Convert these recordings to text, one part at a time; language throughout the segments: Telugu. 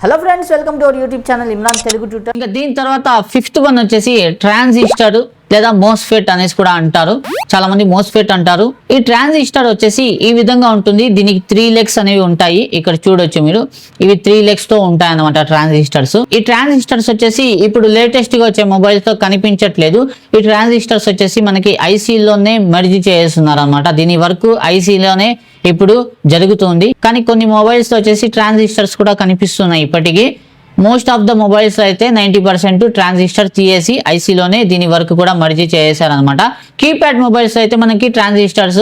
Hello friends, welcome to our YouTube channel Imran Telugu tutor. ఇంకా దీని తర్వాత ఫిఫ్త్ వన్ వచ్చేసి ట్రాన్సిస్టర్ లేదా మోస్ఫెట్ అనేసి కూడా అంటారు. చాలా మంది మోస్ఫెట్ అంటారు. ఈ ట్రాన్సిస్టర్ వచ్చేసి ఈ విధంగా ఉంటుంది. దీనికి 3 లెగ్స్ అనేవి ఉంటాయి. ఇక్కడ చూడొచ్చు మీరు, ఇవి 3 లెగ్స్ తో ఉంటాయి అన్నమాట ట్రాన్సిస్టర్స్. ఈ ట్రాన్సిస్టర్స్ వచ్చేసి ఇప్పుడు లేటెస్ట్ గా వచ్చే మొబైల్స్ తో కనిపించట్లేదు. ఈ ట్రాన్సిస్టర్స్ వచ్చేసి మనకి ఐసీలోనే మెర్జ్ చేస్తున్నారు అనమాట. దీని వరకు ఐసీలోనే ఇప్పుడు జరుగుతుంది. కానీ కొన్ని మొబైల్స్ వచ్చేసి ట్రాన్సిస్టర్స్ కూడా కనిపిస్తున్నాయి ఇప్పటికీ. మోస్ట్ ఆఫ్ ద మొబైల్స్ అయితే 90% ట్రాన్సిస్టర్ తీసేసి ఐసీలోనే దీని వరకు కూడా మర్జీ చేశారనమాట. కీప్యాడ్ మొబైల్స్ అయితే మనకి ట్రాన్సిస్టర్స్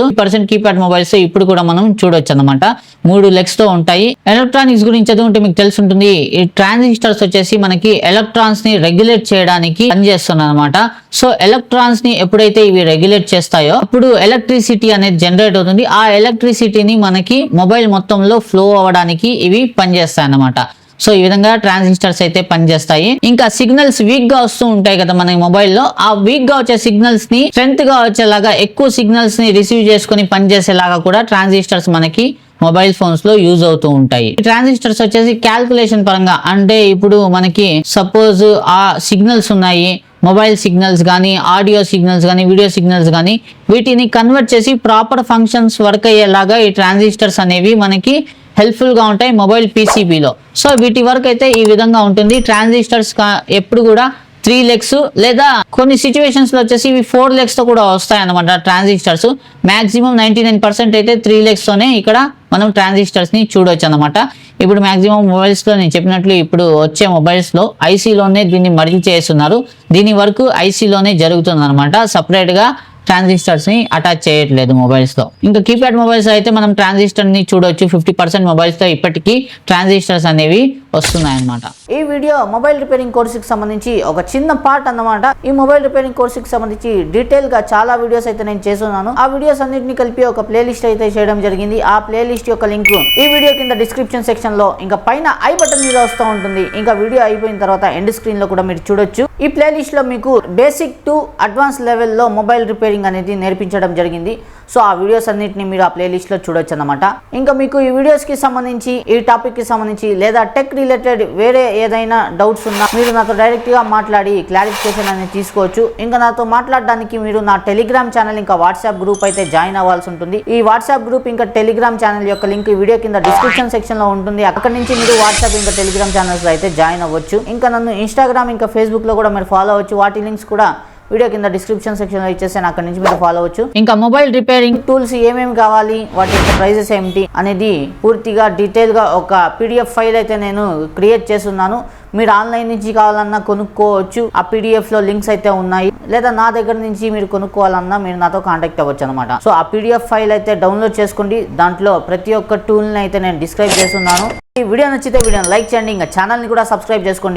కీప్యాడ్ మొబైల్స్ ఇప్పుడు కూడా మనం చూడొచ్చు అనమాట. 3 లెగ్స్ తో ఉంటాయి. ఎలక్ట్రానిక్స్ గురించి చదువుకుంటే మీకు తెలిసి ఉంటుంది. ఈ ట్రాన్సిస్టర్స్ వచ్చేసి మనకి ఎలక్ట్రాన్స్ ని రెగ్యులేట్ చేయడానికి పనిచేస్తున్నాయి అనమాట. సో ఎలక్ట్రాన్స్ ని ఎప్పుడైతే ఇవి రెగ్యులేట్ చేస్తాయో అప్పుడు ఎలక్ట్రిసిటీ అనేది జనరేట్ అవుతుంది. ఆ ఎలక్ట్రిసిటీని మనకి మొబైల్ మొత్తంలో ఫ్లో అవ్వడానికి ఇవి పనిచేస్తాయి అన్నమాట. సో ఈ విధంగా ట్రాన్సిస్టర్స్ అయితే పనిచేస్తాయి. ఇంకా సిగ్నల్స్ వీక్ గా వస్తూ ఉంటాయి కదా మన మొబైల్లో. ఆ వీక్ గా వచ్చే సిగ్నల్స్ ని స్ట్రెంత్ గా వచ్చేలాగా, ఎక్కువ సిగ్నల్స్ ని రిసీవ్ చేసుకుని పనిచేసేలాగా కూడా ట్రాన్సిస్టర్స్ మనకి మొబైల్ ఫోన్స్ లో యూజ్ అవుతూ ఉంటాయి. ట్రాన్సిస్టర్స్ వచ్చేసి క్యాల్కులేషన్ పరంగా, అంటే ఇప్పుడు మనకి సపోజ్ ఆ సిగ్నల్స్ ఉన్నాయి, మొబైల్ సిగ్నల్స్ కానీ, ఆడియో సిగ్నల్స్ కానీ, వీడియో సిగ్నల్స్ కానీ, వీటిని కన్వర్ట్ చేసి ప్రాపర్ ఫంక్షన్స్ వర్క్ అయ్యేలాగా ఈ ట్రాన్సిస్టర్స్ అనేవి మనకి హెల్ప్ఫుల్ గా ఉంటాయి మొబైల్ పీసీబీలో. సో వీటి వరకు అయితే ఈ విధంగా ఉంటుంది. ట్రాన్సిస్టర్స్ ఎప్పుడు కూడా 3 లెగ్స్ లేదా కొన్ని సిచ్యువేషన్స్ లో వచ్చేసి ఇవి 4 లెగ్స్ తో కూడా వస్తాయి అన్నమాట. ట్రాన్సిస్టర్స్ మాక్సిమం 99% అయితే 3 లెగ్స్ తోనే ఇక్కడ మనం ట్రాన్సిస్టర్స్ ని చూడొచ్చు అనమాట. ఇప్పుడు మాక్సిమం మొబైల్స్ లో నేను చెప్పినట్లు ఇప్పుడు వచ్చే మొబైల్స్ లో ఐసీలోనే దీన్ని మర్జీ చేస్తున్నారు. దీని వరకు ఐసీలోనే జరుగుతుంది అనమాట. సపరేట్ గా ట్రాన్సిస్టర్స్ ని అటాచ్ చేయట్లేదు మొబైల్స్ లో. ఇంకా కీప్యాడ్ మొబైల్స్ అయితే మనం ట్రాన్సిస్టర్ ని చూడొచ్చు. 50% మొబైల్స్ తో ఇప్పటికీ ట్రాన్సిస్టర్స్ అనేవి వస్తున్నాయి అన్నమాట. ఈ వీడియో మొబైల్ రిపేరింగ్ కోర్సుకి సంబంధించి ఒక చిన్న పార్ట్ అన్నమాట. ఈ మొబైల్ రిపేరింగ్ కోర్సుకి సంబంధించి డీటెయిల్ గా చాలా వీడియోస్ అయితే నేను చేస్తున్నాను. ఆ వీడియోస్ అన్నింటినీ కలిపి ఒక ప్లేలిస్ట్ అయితే చేయడం జరిగింది. ఆ ప్లేలిస్ట్ యొక్క లింక్ ఈ వీడియో కింద డిస్క్రిప్షన్ సెక్షన్ లో, ఇంకా పైన ఐ బటన్ మీద వస్తూ ఉంటుంది. ఇంకా వీడియో అయిపోయిన తర్వాత ఎండ్ స్క్రీన్ లో కూడా మీరు చూడొచ్చు. ఈ ప్లేలిస్ట్ లో మీకు బేసిక్ టు అడ్వాన్స్ లెవెల్లో మొబైల్ రిపేరింగ్ అనేది నేర్పించడం జరిగింది. సో ఆ వీడియోస్ అన్నిటిని మీరు ఆ ప్లేలిస్ట్ లో చూడొచ్చు అన్నమాట. ఇంకా మీకు ఈ వీడియోస్ కి సంబంధించి, ఈ టాపిక్ కి సంబంధించి లేదా టెక్ రిలేటెడ్ వేరే ఏదైనా డౌట్స్ ఉన్నా మీరు నాతో డైరెక్ట్ గా మాట్లాడి క్లారిఫికేషన్ అనేది తీసుకోవచ్చు. ఇంకా నాతో మాట్లాడడానికి మీరు నా టెలిగ్రామ్ ఛానల్ ఇంకా వాట్సాప్ గ్రూప్ అయితే జాయిన్ అవ్వాల్సి ఉంటుంది. ఈ వాట్సాప్ గ్రూప్ ఇంకా టెలిగ్రామ్ ఛానల్ యొక్క లింక్ ఈ వీడియో కింద డిస్క్రిప్షన్ సెక్షన్ లో ఉంటుంది. అక్కడ నుంచి మీరు వాట్సాప్ ఇంకా టెలిగ్రామ్ ఛానల్స్ లో అయితే జాయిన్ అవ్వచ్చు. ఇంకా నన్ను ఇన్స్టాగ్రామ్ ఇంకా ఫేస్బుక్ లో కూడా మీరు ఫాలో అవ్వచ్చు. వాటి లింక్స్ కూడా వీడియో కింద డిస్క్రిప్షన్ సెక్షన్ లో ఇచ్చేసాను, అక్కడ నుంచి మీరు ఫాలో అవ్వచ్చు. ఇంకా మొబైల్ రిపేరింగ్ టూల్స్ ఏమేమి కావాలి, వాటి యొక్క ప్రైజెస్ ఏమిటి అనేది పూర్తిగా డీటెయిల్ గా ఒక PDF ఫైల్ అయితే నేను క్రియేట్ చేస్తున్నాను. మీరు ఆన్లైన్ నుంచి కావాలన్నా కొనుక్కోవచ్చు. ఆ PDF లో లింక్స్ అయితే ఉన్నాయి. లేదా నా దగ్గర నుంచి మీరు కొనుక్కోవాలన్నా మీరు నాతో కాంటాక్ట్ అవ్వచ్చు అనమాట. సో ఆ PDF ఫైల్ అయితే డౌన్లోడ్ చేసుకోండి. దాంట్లో ప్రతి ఒక్క టూల్ని అయితే నేను డిస్క్రైబ్ చేస్తున్నాను. ఈ వీడియో నచ్చితే వీడియోని లైక్ చేయండి. ఇంకా ఛానల్ని కూడా సబ్స్క్రైబ్ చేసుకోండి.